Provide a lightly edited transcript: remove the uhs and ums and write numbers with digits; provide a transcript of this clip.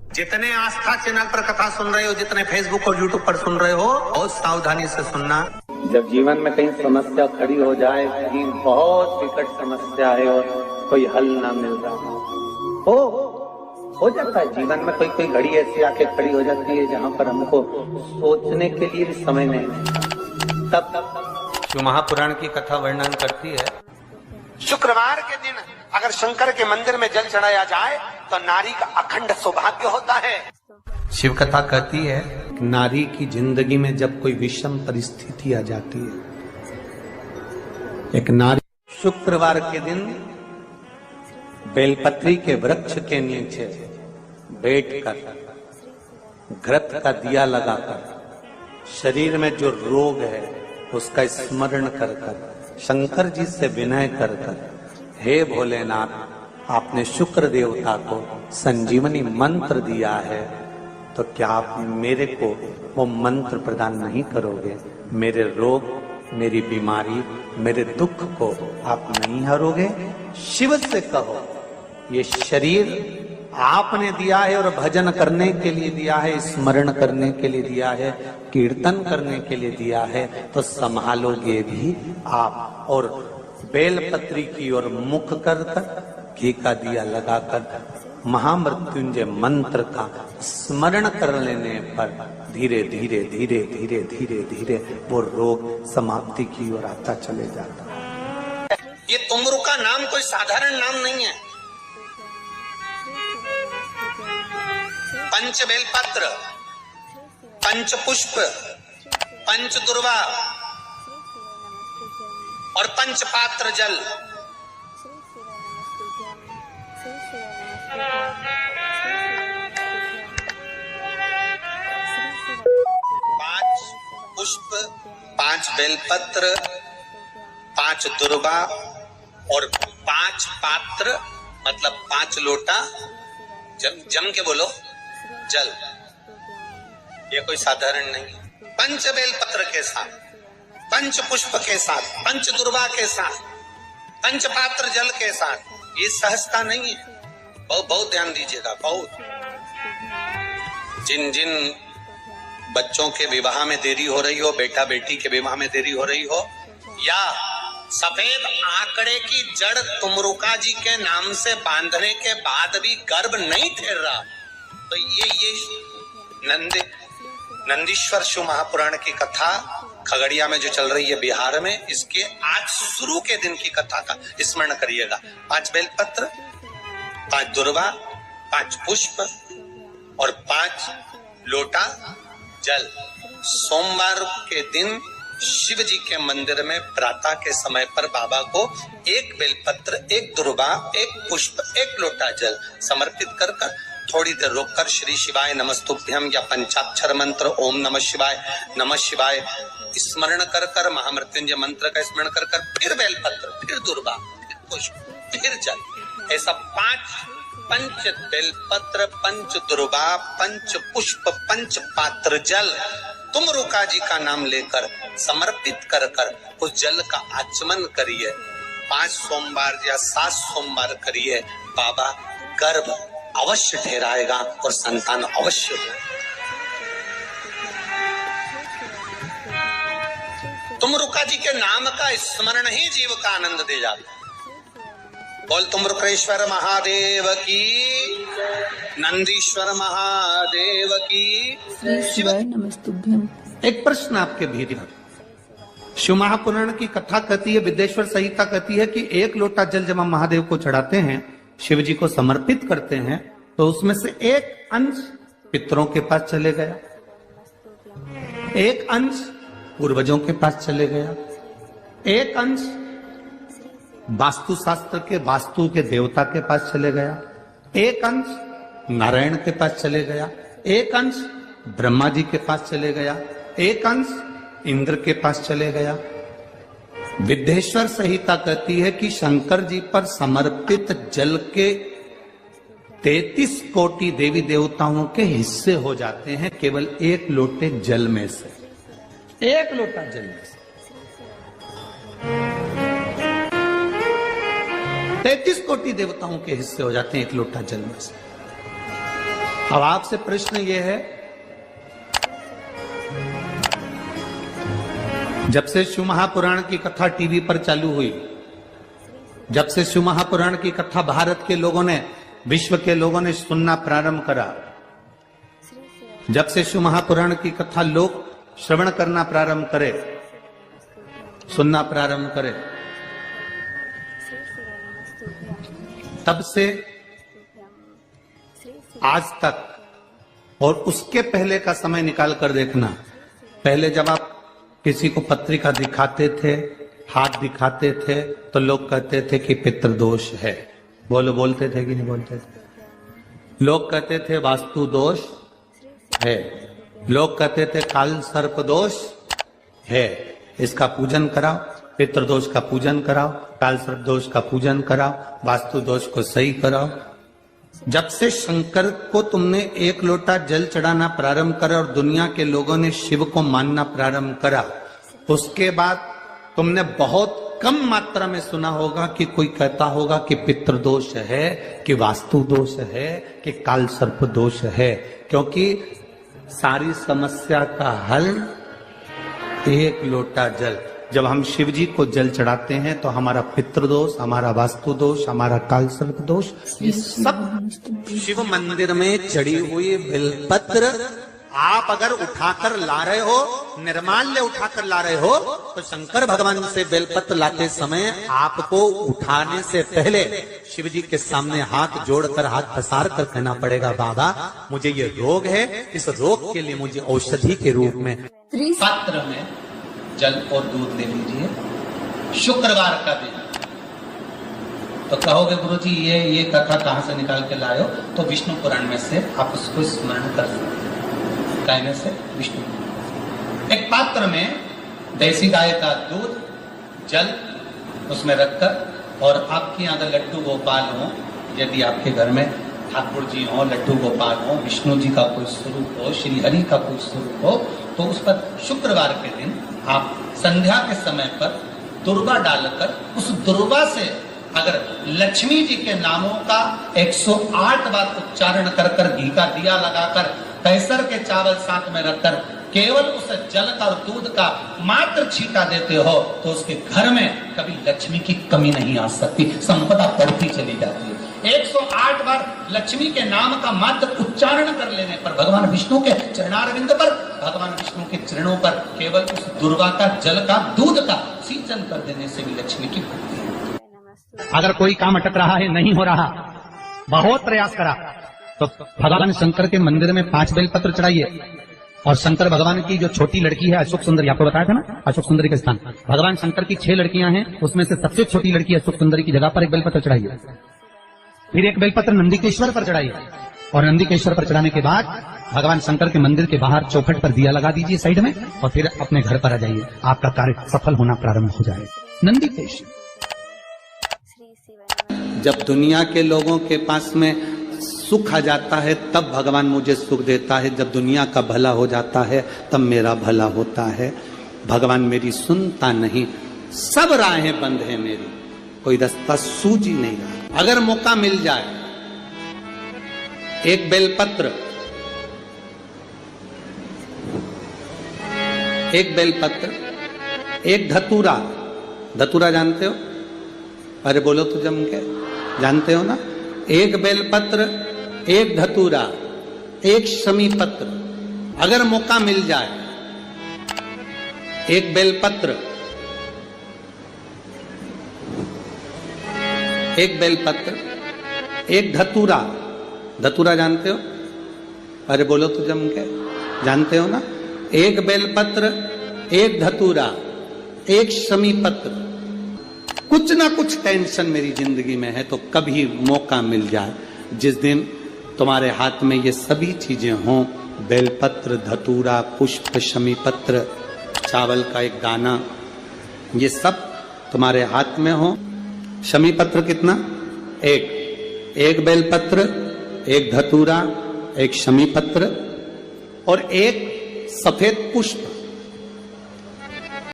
जितने आस्था चैनल पर कथा सुन रहे हो, जितने फेसबुक और यूट्यूब पर सुन रहे हो, बहुत सावधानी से सुनना। जब जीवन में कहीं समस्या खड़ी हो जाए, कहीं बहुत विकट समस्या है और कोई हल ना मिल रहा हो जाता है जीवन में, कोई घड़ी ऐसी आके खड़ी हो जाती है जहाँ पर हमको सोचने के लिए भी समय नहीं है। तब शिव महापुराण की कथा वर्णन करती है, शुक्रवार के दिन अगर शंकर के मंदिर में जल चढ़ाया जाए तो नारी का अखंड सौभाग्य होता है। शिव कथा कहती है नारी की जिंदगी में जब कोई विषम परिस्थिति आ जाती है, एक नारी शुक्रवार के दिन बेलपत्री के वृक्ष के नीचे बैठकर घृत का दिया लगाकर शरीर में जो रोग है उसका स्मरण कर कर शंकर जी से विनय कर कर, हे भोलेनाथ आपने शुक्र देवता को संजीवनी मंत्र दिया है, तो क्या आप मेरे को वो मंत्र प्रदान नहीं करोगे? मेरे रोग, मेरी बीमारी, मेरे दुख को आप नहीं हरोगे? शिव से कहो ये शरीर आपने दिया है और भजन करने के लिए दिया है, स्मरण करने के लिए दिया है, कीर्तन करने के लिए दिया है, तो संभालोगे भी आप। और बेलपत्री की ओर मुख कर घी का दिया लगाकर महामृत्युंजय मंत्र का स्मरण कर लेने पर धीरे धीरे धीरे धीरे धीरे धीरे वो रोग समाप्ति की ओर आता चले जाता है। ये तुमरू का नाम कोई साधारण नाम नहीं है। पंच बेलपत्र, पंच पुष्प, पंच दुर्वा और पंच पात्र जल, पांच पुष्प, पांच बेलपत्र, पांच दुर्वा और पांच पात्र, मतलब 5 लोटा जम के बोलो जल। ये कोई साधारण नहीं। पंच बेलपत्र के साथ, पंच पुष्प के साथ, पंच दुर्वा के साथ, पंच पात्र जल के साथ, ये सहजता नहीं है। बहुत ध्यान दीजिएगा। बहुत जिन बच्चों के विवाह में देरी हो रही हो, बेटा बेटी के विवाह में देरी हो रही हो, या सफेद आंकड़े की जड़ तुमरुका जी के नाम से बांधने के बाद भी गर्भ नहीं ठहर रहा, तो ये नंदीश्वर शिव महापुराण की कथा खगड़िया में जो चल रही है बिहार में, इसके आज शुरू के दिन की कथा का स्मरण करिएगा। 5 बेलपत्र, 5 दुर्वा, 5 पुष्प और 5 लोटा जल। सोमवार के दिन शिव जी के मंदिर में प्रातः के समय पर बाबा को 1 बेलपत्र, 1 दुर्वा, 1 पुष्प, 1 लोटा जल समर्पित कर थोड़ी देर रोककर श्री शिवाय नमस्तुभ्यम या पंचाक्षर मंत्र ओम नमः शिवाय स्मरण कर महामृत्युंजय मंत्र का स्मरण कर फिर बेलपत्र, फिर दुर्वा, फिर पुष्प, फिर जल, ऐसा 5 पंच बेलपत्र, पंच दुर्वा, पंच पुष्प, पंच पात्र जल तुमरुका जी का नाम लेकर समर्पित कर उस जल का आचमन करिए। 5 सोमवार या 7 सोमवार करिए, बाबा गर्भ अवश्य ठहराएगा और संतान अवश्य हो। तुमरुका जी के नाम का स्मरण ही जीव का आनंद दे जाता। बोल तुमरुकेश्वर महादेव की, नंदीश्वर महादेव की। शिवाय नमस्तुभ्यम। एक प्रश्न आपके भीतर, शिव महापुराण की कथा कहती है, विद्येश्वर संहिता कहती है कि 1 लोटा जल जब हम महादेव को चढ़ाते हैं, शिव जी को समर्पित करते हैं, तो उसमें से 1 अंश पितरों के पास चले गया, 1 अंश पूर्वजों के पास चले गया, 1 अंश वास्तुशास्त्र के वास्तु के देवता के पास चले गया, 1 अंश नारायण के पास चले गया, 1 अंश ब्रह्मा जी के पास चले गया, 1 अंश इंद्र के पास चले गया। विद्येश्वर संहिता कहती है कि शंकर जी पर समर्पित जल के 33 कोटि देवी देवताओं के हिस्से हो जाते हैं केवल 1 लोटे जल में से, 1 लोटा जल में से। 33 कोटि देवताओं के हिस्से हो जाते हैं 1 लोटा जल में से। अब आपसे प्रश्न ये है, जब से शिव महापुराण की कथा टीवी पर चालू हुई, जब से शिव महापुराण की कथा भारत के लोगों ने, विश्व के लोगों ने सुनना प्रारंभ करा, जब से शिव महापुराण की कथा लोग श्रवण करना प्रारंभ करे, सुनना प्रारंभ करे, तब से आज तक और उसके पहले का समय निकाल कर देखना। पहले जब आप किसी को पत्रिका दिखाते थे, हाथ दिखाते थे, तो लोग कहते थे कि पितृदोष है। बोलते थे कि नहीं बोलते थे? लोग कहते थे वास्तु दोष है, लोग कहते थे काल सर्प दोष है, इसका पूजन कराओ, पितृदोष का पूजन कराओ, काल सर्प दोष का पूजन कराओ, वास्तु दोष को सही कराओ। जब से शंकर को तुमने एक लोटा जल चढ़ाना प्रारंभ करा और दुनिया के लोगों ने शिव को मानना प्रारंभ करा, उसके बाद तुमने बहुत कम मात्रा में सुना होगा कि कोई कहता होगा कि पितृदोष है, कि वास्तु दोष है, कि काल सर्प दोष है। क्योंकि सारी समस्या का हल एक लोटा जल। जब हम शिव जी को जल चढ़ाते हैं तो हमारा पितृदोष, हमारा वास्तु दोष, हमारा काल सर्प दोष, ये सब शिव मंदिर में चढ़ी हुई बेलपत्र आप अगर उठाकर ला रहे हो, निर्माल्य उठाकर ला रहे हो, तो शंकर भगवान से बेलपत्र लाते समय आपको उठाने से पहले शिव जी के सामने हाथ जोड़कर, हाथ पसार कर कहना पड़ेगा, बाबा मुझे ये रोग है, इस रोग के लिए मुझे औषधि के रूप में पात्र में जल और दूध ले लीजिए। शुक्रवार का दिन। तो कहोगे गुरुजी ये कथा कहां से निकाल के लाए हो? तो विष्णु पुराण में से आप उसको स्मरण कर सकते हैं। कहने से विष्णु, एक पात्र में देसी गाय का दूध, जल उसमें रखकर, और आपके यहाँ अगर लड्डू गोपाल हो, यदि आपके घर में ठाकुर जी हो, लड्डू गोपाल हो, विष्णु जी का कोई स्वरूप हो, श्री हरि का कोई स्वरूप हो, तो उस पर शुक्रवार के दिन आप संध्या के समय पर दुर्वा डालकर, उस दुर्वा से अगर लक्ष्मी जी के नामों का 108 बार उच्चारण कर कर, घी का दिया लगाकर, कैसर के चावल साथ में रखकर, केवल उस जल का और दूध का मात्र छींटा देते हो, तो उसके घर में कभी लक्ष्मी की कमी नहीं आ सकती, संपदा बढ़ती चली जाती है। 108 बार लक्ष्मी के नाम का मात्र उच्चारण कर लेने पर, भगवान विष्णु के चरणारविंद पर, भगवान विष्णु के चरणों पर केवल उस दुर्वा का, जल का, दूध का सिंचन कर देने से भी लक्ष्मी की बढ़ती है। अगर कोई काम अटक रहा है, नहीं हो रहा, बहुत प्रयास करा, तो भगवान शंकर के मंदिर में 5 बेलपत्र चढ़ाइए। और शंकर भगवान की जो छोटी लड़की है अशोक सुंदरी, आपको बताया था ना अशोक सुंदरी के स्थान, भगवान शंकर की 6 लड़कियां हैं, उसमें से सबसे छोटी लड़की अशोक सुंदरी की जगह पर एक बेलपत्र चढ़ाइए। फिर एक बेलपत्र नंदीकेश्वर पर चढ़ाइए, और नंदीकेश्वर पर चढ़ाने के बाद भगवान शंकर के मंदिर के बाहर चौखट पर दिया लगा दीजिए साइड में, और फिर अपने घर पर आ जाइए, आपका कार्य सफल होना प्रारंभ हो जाएगा। नंदीकेश्वर। जब दुनिया के लोगों के पास में सुख आ जाता है तब भगवान मुझे सुख देता है, जब दुनिया का भला हो जाता है तब मेरा भला होता है। भगवान मेरी सुनता नहीं, सब राहें बंद है मेरी, कोई रास्ता सूझ ही नहीं रहा। अगर मौका मिल जाए, एक बेलपत्र, एक बेलपत्र, एक धतूरा, धतूरा जानते हो? अरे बोलो तो जम के, जानते हो ना? एक बेलपत्र, एक धतूरा, एक शमी पत्र, अगर मौका मिल जाए, एक बेलपत्र, एक बेलपत्र, एक धतूरा, धतूरा जानते हो? अरे बोलो तो जम के, जानते हो ना? एक बेलपत्र, एक धतूरा, एक शमी पत्र। कुछ ना कुछ टेंशन मेरी जिंदगी में है, तो कभी मौका मिल जाए, जिस दिन तुम्हारे हाथ में ये सभी चीजें हों, बेलपत्र, धतूरा, पुष्प, शमी पत्र, चावल का एक दाना, ये सब तुम्हारे हाथ में हो। शमी पत्र कितना? एक बेलपत्र, एक धतूरा, एक शमी पत्र, और एक सफेद पुष्प,